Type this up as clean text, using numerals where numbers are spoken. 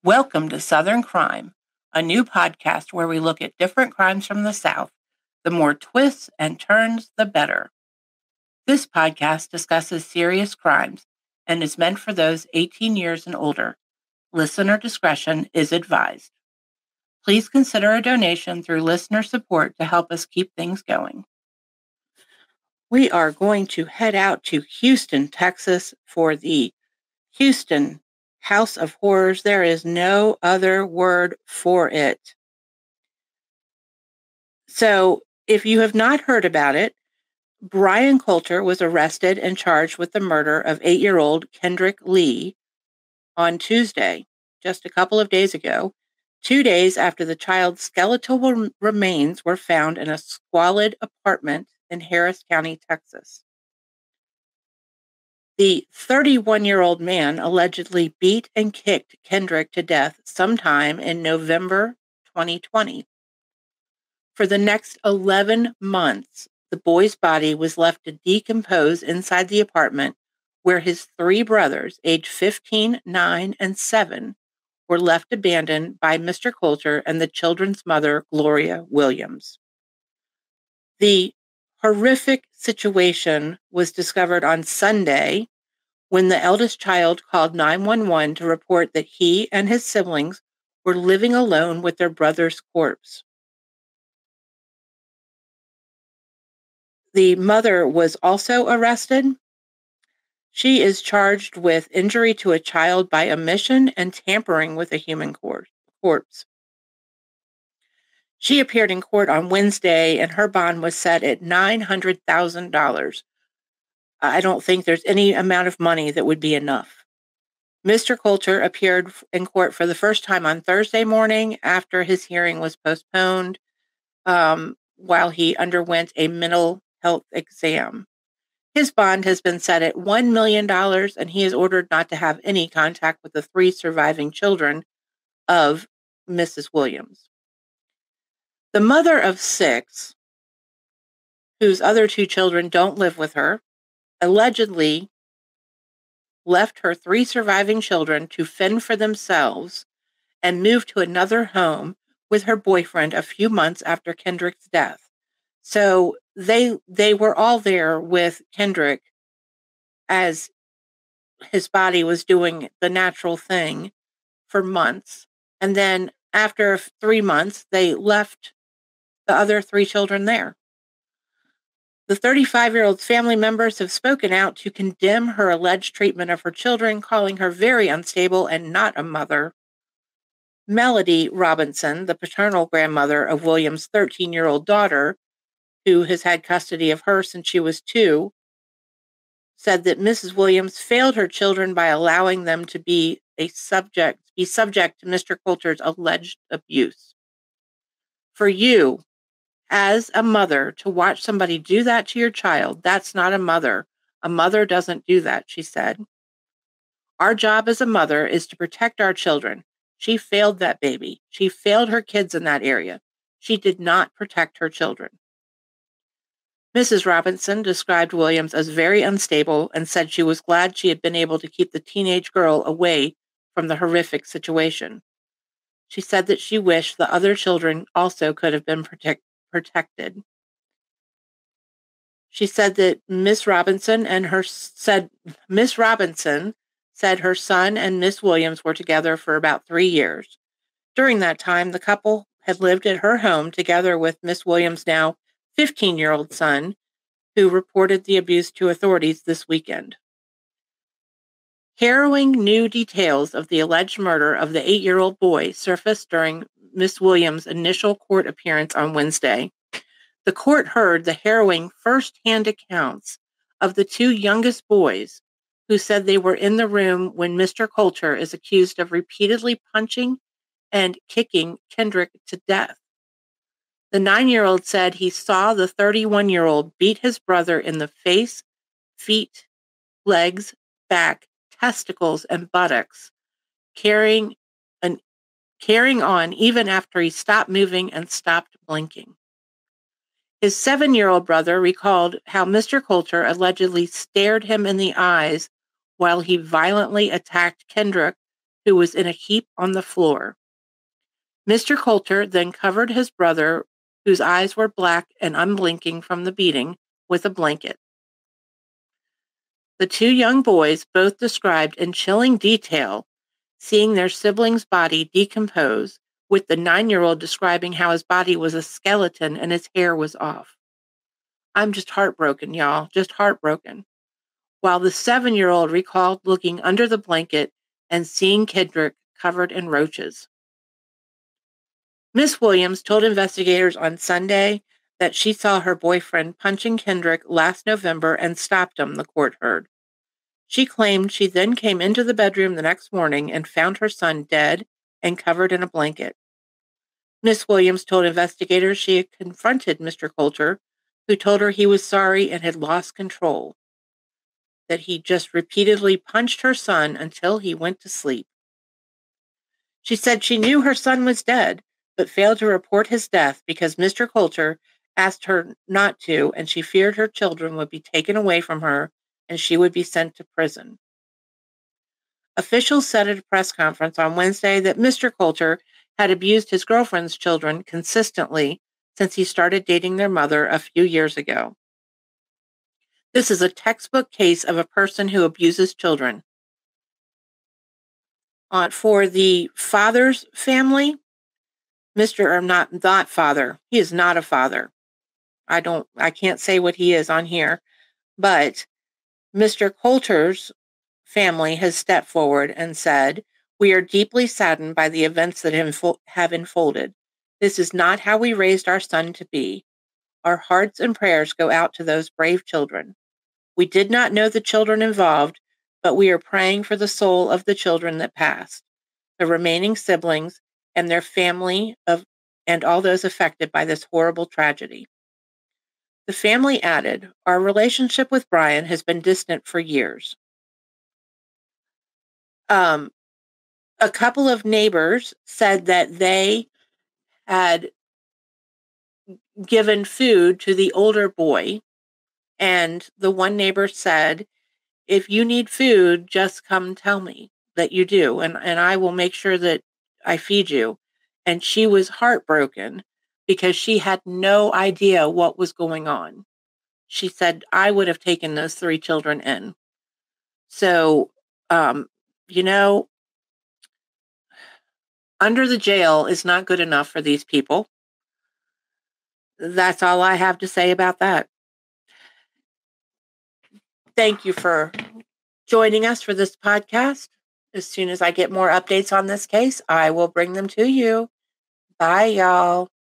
Welcome to Southern Crime, a new podcast where we look at different crimes from the South. The more twists and turns, the better. This podcast discusses serious crimes and is meant for those 18 years and older. Listener discretion is advised. Please consider a donation through listener support to help us keep things going. We are going to head out to Houston, Texas for the Houston House of Horrors. There is no other word for it. So, if you have not heard about it, Brian Coulter was arrested and charged with the murder of 8-year-old Kendrick Lee on Tuesday, just a couple of days ago, 2 days after the child's skeletal remains were found in a squalid apartment in Harris County, Texas. The 31-year-old man allegedly beat and kicked Kendrick to death sometime in November 2020. For the next 11 months, the boy's body was left to decompose inside the apartment where his 3 brothers, aged 15, 9, and 7, were left abandoned by Mr. Coulter and the children's mother, Gloria Williams. The horrific situation was discovered on Sunday when the eldest child called 911 to report that he and his siblings were living alone with their brother's corpse. The mother was also arrested. She is charged with injury to a child by omission and tampering with a human corpse. She appeared in court on Wednesday, and her bond was set at $900,000. I don't think there's any amount of money that would be enough. Mr. Coulter appeared in court for the first time on Thursday morning after his hearing was postponed while he underwent a mental health exam. His bond has been set at $1 million, and he is ordered not to have any contact with the 3 surviving children of Mrs. Williams. The mother of 6, whose other 2 children don't live with her, allegedly left her 3 surviving children to fend for themselves and moved to another home with her boyfriend a few months after Kendrick's death. So they were all there with Kendrick as his body was doing the natural thing for months. And then after 3 months, they left the other 3 children there. The 35-year-old's family members have spoken out to condemn her alleged treatment of her children, calling her very unstable and not a mother. Melody Robinson, the paternal grandmother of Williams' 13-year-old daughter, who has had custody of her since she was 2, said that Mrs. Williams failed her children by allowing them to be subject to Mr. Coulter's alleged abuse. For you, as a mother, to watch somebody do that to your child, that's not a mother. A mother doesn't do that, she said. Our job as a mother is to protect our children. She failed that baby. She failed her kids in that area. She did not protect her children. Mrs. Robinson described Williams as very unstable and said she was glad she had been able to keep the teenage girl away from the horrific situation. She said that she wished the other children also could have been protected. She said that Miss Robinson said her son and Miss Williams were together for about 3 years. During that time, the couple had lived at her home together with Miss Williams' now 15-year-old son, who reported the abuse to authorities this weekend. Harrowing new details of the alleged murder of the 8-year-old boy surfaced during Miss Williams' initial court appearance on Wednesday. The court heard the harrowing first-hand accounts of the 2 youngest boys, who said they were in the room when Mr. Coulter is accused of repeatedly punching and kicking Kendrick to death. The 9-year-old said he saw the 31-year-old beat his brother in the face, feet, legs, back, testicles, and buttocks, carrying on even after he stopped moving and stopped blinking. His 7-year-old brother recalled how Mr. Coulter allegedly stared him in the eyes while he violently attacked Kendrick who was in a heap on the floor. Mr. Coulter then covered his brother, whose eyes were black and unblinking from the beating, with a blanket. The two young boys both described in chilling detail seeing their sibling's body decompose, with the 9-year-old describing how his body was a skeleton and his hair was off. I'm just heartbroken, y'all, just heartbroken. While the 7-year-old recalled looking under the blanket and seeing Kendrick covered in roaches. Miss Williams told investigators on Sunday that she saw her boyfriend punching Kendrick last November and stopped him, the court heard. She claimed she then came into the bedroom the next morning and found her son dead and covered in a blanket. Miss Williams told investigators she had confronted Mr. Coulter, who told her he was sorry and had lost control, that he just repeatedly punched her son until he went to sleep. She said she knew her son was dead, but failed to report his death because Mr. Coulter asked her not to, and she feared her children would be taken away from her and she would be sent to prison. Officials said at a press conference on Wednesday that Mr. Coulter had abused his girlfriend's children consistently since he started dating their mother a few years ago. This is a textbook case of a person who abuses children. For the father's family, not father, he is not a father. I can't say what he is on here, but Mr. Coulter's family has stepped forward and said, "We are deeply saddened by the events that have unfolded. This is not how we raised our son to be. Our hearts and prayers go out to those brave children. We did not know the children involved, but we are praying for the soul of the children that passed, the remaining siblings, and their family and all those affected by this horrible tragedy." The family added, "Our relationship with Brian has been distant for years." A couple of neighbors said that they had given food to the older boy, and the one neighbor said, "If you need food, just come tell me that you do, and I will make sure that I feed you." And she was heartbroken because she had no idea what was going on. She said, "I would have taken those 3 children in." So, you know, under the jail is not good enough for these people. That's all I have to say about that. Thank you for joining us for this podcast. As soon as I get more updates on this case, I will bring them to you. Bye, y'all.